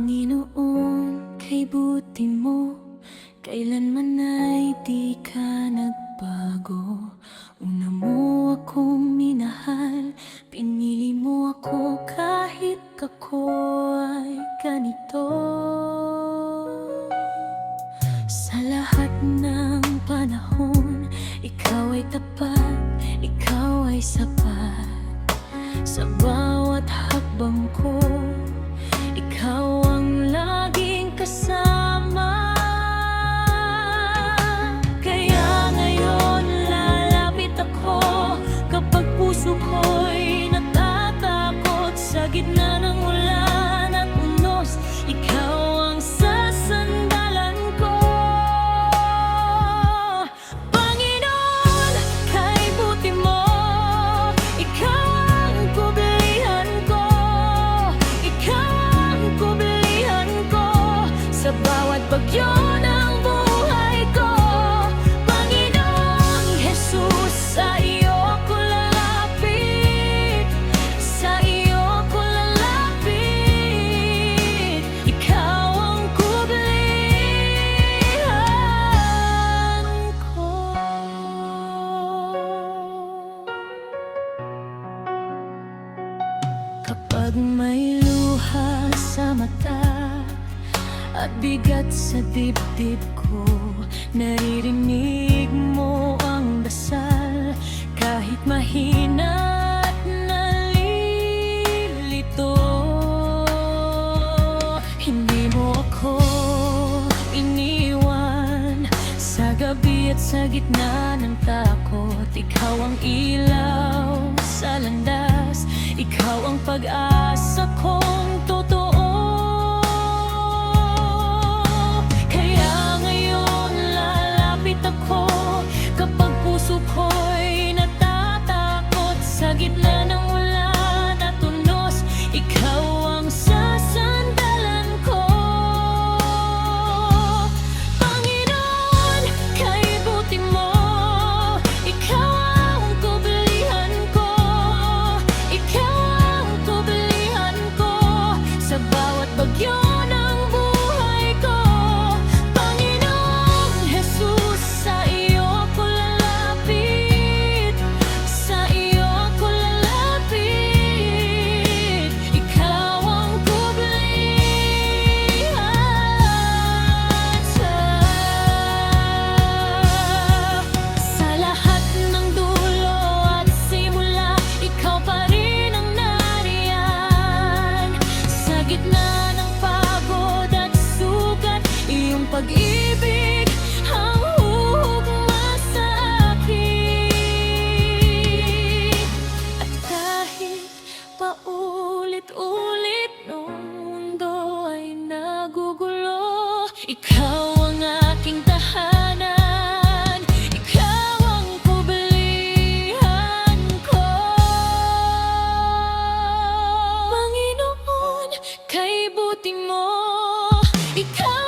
Panginoon, kay buti mo, kailanman ay di ka nagbago. Una mo akong minahal, pinili mo ako kahit ako ay ganito. Sa lahat ng panahon, ikaw ay tapat, ikaw ay sapat. Sa bawat hakbang ko, ikaw ang laging kasama. Kaya ngayon lalapit ako kapag puso ko'y natatakot. Sa gitna ng ulan at unos, ikaw ang sasandalan ko. Panginoon, kay buti mo, ikaw ang kublihan ko. Ikaw ang kublihan ko sa bawat bagyo ng buhay ko. Panginoong Jesus, sa iyo ako lalapit, sa iyo ako lalapit. Ikaw ang kublihan ko. Kapag may luha sa mata at bigat sa dibdib ko, naririnig mo ang dasal. Kahit mahina at nalilito, hindi mo ako iniwan. Sa gabi at sa gitna ng takot, ikaw ang ilaw sa landas. Ikaw ang pag-asa kong totoo. Kaya ngayon lalapit ako kapag puso ko'y natatakot. Sa gitna ng ulan at unos, ikaw ang sasandalan ko. Panginoon, kay buti mo, ikaw ang kublihan ko. Ikaw ang kublihan ko sa bawat bagyo ng buhay ko. Panginoong Jesus, sa iyo ako lalapit, sa iyo ako lalapit. Ikaw ang kublihan sa lahat ng dulo at simula. Ikaw pa rin ang nariyan sa gitna ng pagod at sugat. Iyong pag-ibig ang hugma sa akin. At kahit paulit-ulit nung mundo ay nagugulo, ikaw ang aking tahanan. Ikaw ang kublihan ko. Panginoon, kay buti mo, ikaw